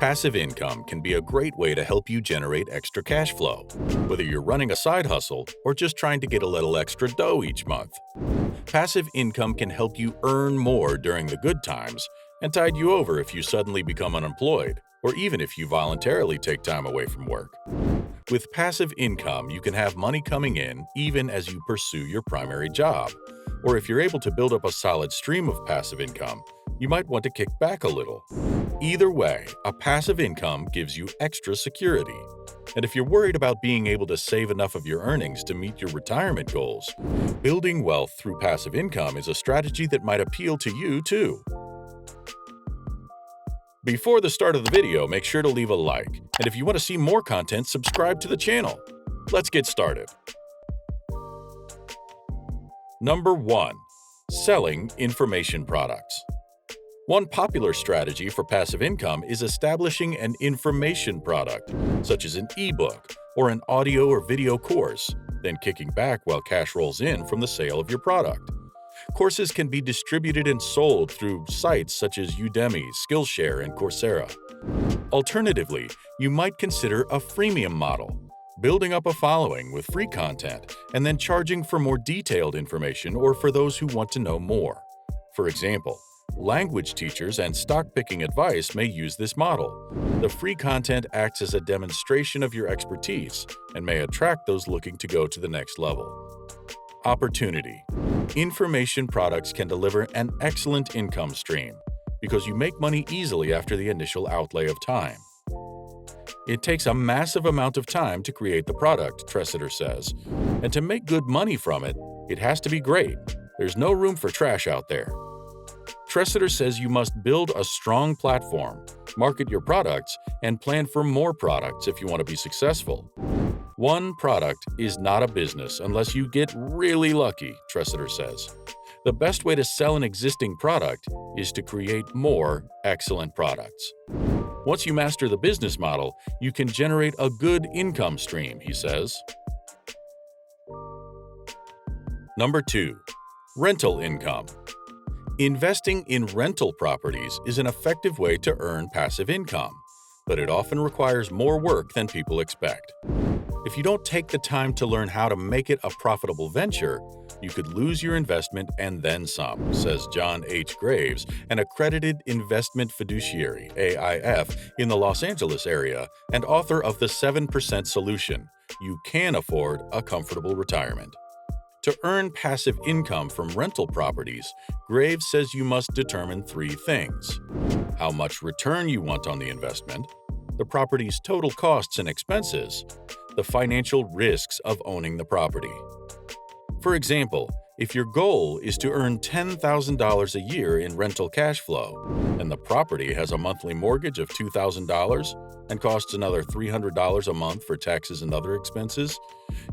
Passive income can be a great way to help you generate extra cash flow, whether you're running a side hustle or just trying to get a little extra dough each month. Passive income can help you earn more during the good times and tide you over if you suddenly become unemployed, or even if you voluntarily take time away from work. With passive income, you can have money coming in even as you pursue your primary job. Or if you're able to build up a solid stream of passive income, you might want to kick back a little. Either way, a passive income gives you extra security. And if you're worried about being able to save enough of your earnings to meet your retirement goals, building wealth through passive income is a strategy that might appeal to you too. Before the start of the video, make sure to leave a like, and if you want to see more content, subscribe to the channel. Let's get started. Number 1. Selling information products. One popular strategy for passive income is establishing an information product, such as an ebook or an audio or video course, then kicking back while cash rolls in from the sale of your product. Courses can be distributed and sold through sites such as Udemy, Skillshare, and Coursera. Alternatively, you might consider a freemium model, building up a following with free content and then charging for more detailed information or for those who want to know more. For example, language teachers and stock-picking advice may use this model. The free content acts as a demonstration of your expertise and may attract those looking to go to the next level. Opportunity. Information products can deliver an excellent income stream because you make money easily after the initial outlay of time. It takes a massive amount of time to create the product, Tresidder says, and to make good money from it, it has to be great. There's no room for trash out there. Tresidder says you must build a strong platform, market your products, and plan for more products if you want to be successful. One product is not a business unless you get really lucky, Tresidder says. The best way to sell an existing product is to create more excellent products. Once you master the business model, you can generate a good income stream, he says. Number 2. Rental income. Investing in rental properties is an effective way to earn passive income, but it often requires more work than people expect. If you don't take the time to learn how to make it a profitable venture, you could lose your investment and then some, says John H. Graves, an accredited investment fiduciary (AIF) in the Los Angeles area and author of The 7% Solution. You can afford a comfortable retirement. To earn passive income from rental properties, Graves says you must determine 3 things: how much return you want on the investment, the property's total costs and expenses, the financial risks of owning the property. For example, if your goal is to earn $10,000 a year in rental cash flow, and the property has a monthly mortgage of $2,000 and costs another $300 a month for taxes and other expenses,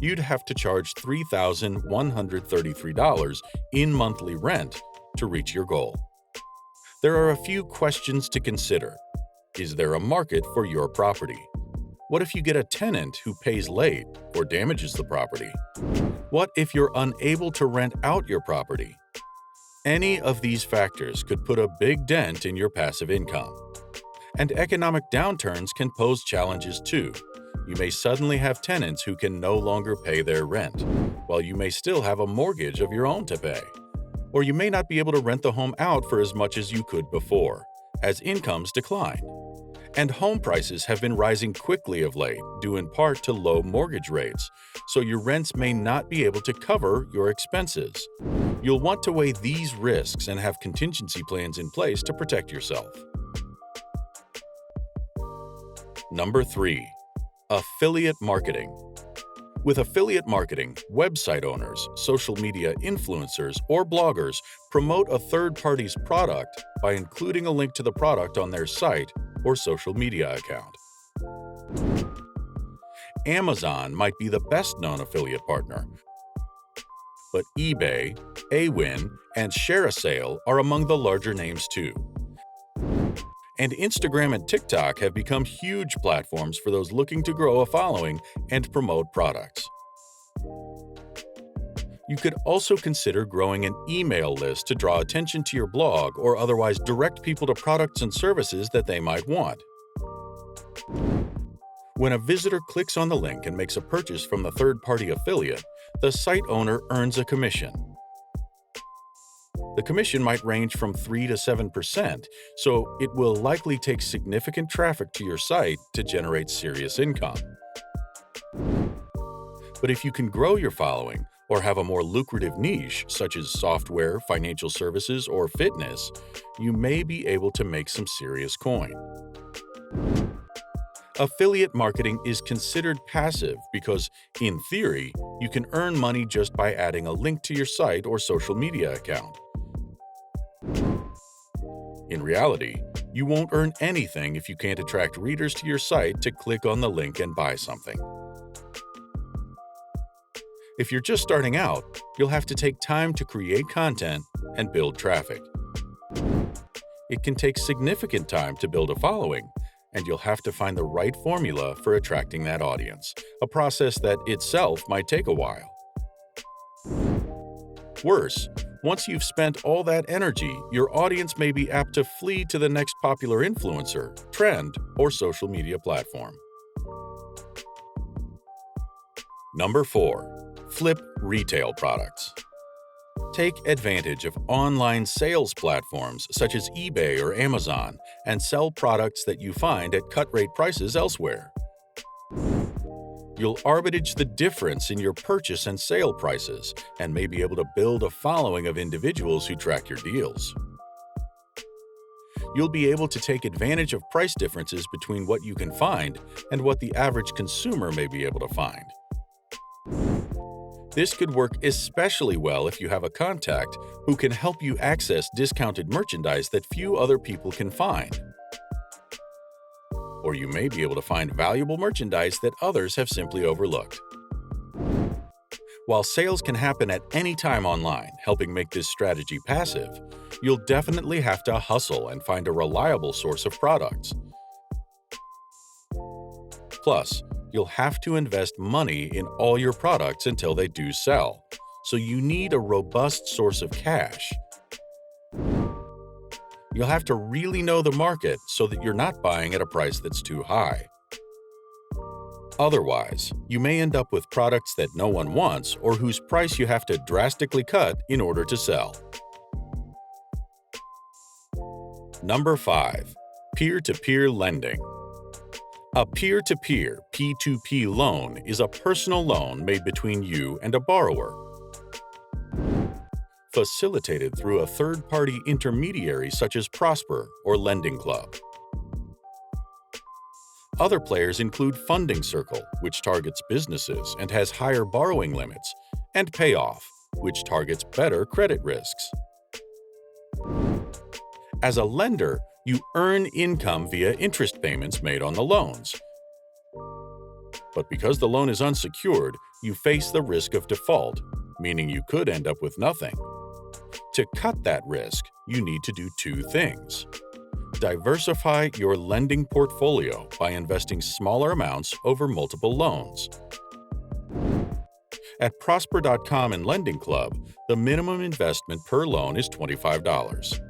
you'd have to charge $3,133 in monthly rent to reach your goal. There are a few questions to consider. Is there a market for your property? What if you get a tenant who pays late or damages the property? What if you're unable to rent out your property? Any of these factors could put a big dent in your passive income. And economic downturns can pose challenges too. You may suddenly have tenants who can no longer pay their rent, while you may still have a mortgage of your own to pay. Or you may not be able to rent the home out for as much as you could before, as incomes decline. And home prices have been rising quickly of late, due in part to low mortgage rates, so your rents may not be able to cover your expenses. You'll want to weigh these risks and have contingency plans in place to protect yourself. Number 3. Affiliate marketing. With affiliate marketing, website owners, social media influencers, or bloggers promote a third party's product by including a link to the product on their site or social media account. Amazon might be the best-known affiliate partner, but eBay, Awin, and ShareASale are among the larger names too. And Instagram and TikTok have become huge platforms for those looking to grow a following and promote products. You could also consider growing an email list to draw attention to your blog or otherwise direct people to products and services that they might want. When a visitor clicks on the link and makes a purchase from the third-party affiliate, the site owner earns a commission. The commission might range from 3 to 7%, so it will likely take significant traffic to your site to generate serious income. But if you can grow your following or have a more lucrative niche, such as software, financial services, or fitness, you may be able to make some serious coin. Affiliate marketing is considered passive because, in theory, you can earn money just by adding a link to your site or social media account. In reality, you won't earn anything if you can't attract readers to your site to click on the link and buy something. If you're just starting out, you'll have to take time to create content and build traffic. It can take significant time to build a following, and you'll have to find the right formula for attracting that audience, a process that itself might take a while. Worse, once you've spent all that energy, your audience may be apt to flee to the next popular influencer, trend, or social media platform. Number 4. Flip retail products. Take advantage of online sales platforms such as eBay or Amazon and sell products that you find at cut-rate prices elsewhere. You'll arbitrage the difference in your purchase and sale prices and may be able to build a following of individuals who track your deals. You'll be able to take advantage of price differences between what you can find and what the average consumer may be able to find. This could work especially well if you have a contact who can help you access discounted merchandise that few other people can find. Or you may be able to find valuable merchandise that others have simply overlooked. While sales can happen at any time online, helping make this strategy passive, you'll definitely have to hustle and find a reliable source of products. Plus, you'll have to invest money in all your products until they do sell, so you need a robust source of cash. You'll have to really know the market so that you're not buying at a price that's too high. Otherwise, you may end up with products that no one wants or whose price you have to drastically cut in order to sell. Number 5. Peer-to-peer lending. A peer-to-peer P2P loan is a personal loan made between you and a borrower, facilitated through a third-party intermediary such as Prosper or Lending Club. Other players include Funding Circle, which targets businesses and has higher borrowing limits, and Payoff, which targets better credit risks. As a lender, you earn income via interest payments made on the loans. But because the loan is unsecured, you face the risk of default, meaning you could end up with nothing. To cut that risk, you need to do two things. Diversify your lending portfolio by investing smaller amounts over multiple loans. At Prosper.com and Lending Club, the minimum investment per loan is $25.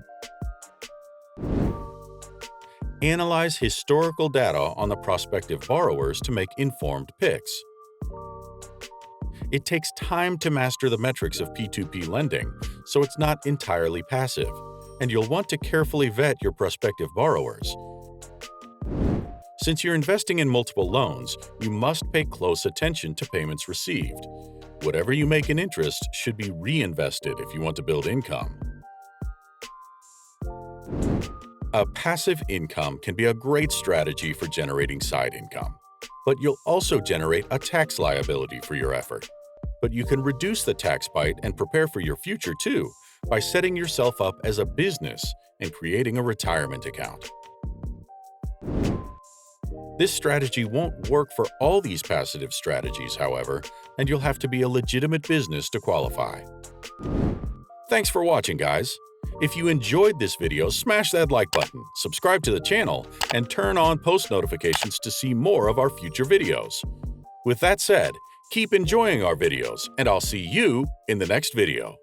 Analyze historical data on the prospective borrowers to make informed picks. It takes time to master the metrics of P2P lending, so it's not entirely passive, and you'll want to carefully vet your prospective borrowers. Since you're investing in multiple loans, you must pay close attention to payments received. Whatever you make in interest should be reinvested if you want to build income. A passive income can be a great strategy for generating side income, but you'll also generate a tax liability for your effort. But you can reduce the tax bite and prepare for your future too by setting yourself up as a business and creating a retirement account. This strategy won't work for all these passive strategies, however, and you'll have to be a legitimate business to qualify. Thanks for watching, guys. If you enjoyed this video, smash that like button, subscribe to the channel, and turn on post notifications to see more of our future videos. With that said, keep enjoying our videos, and I'll see you in the next video.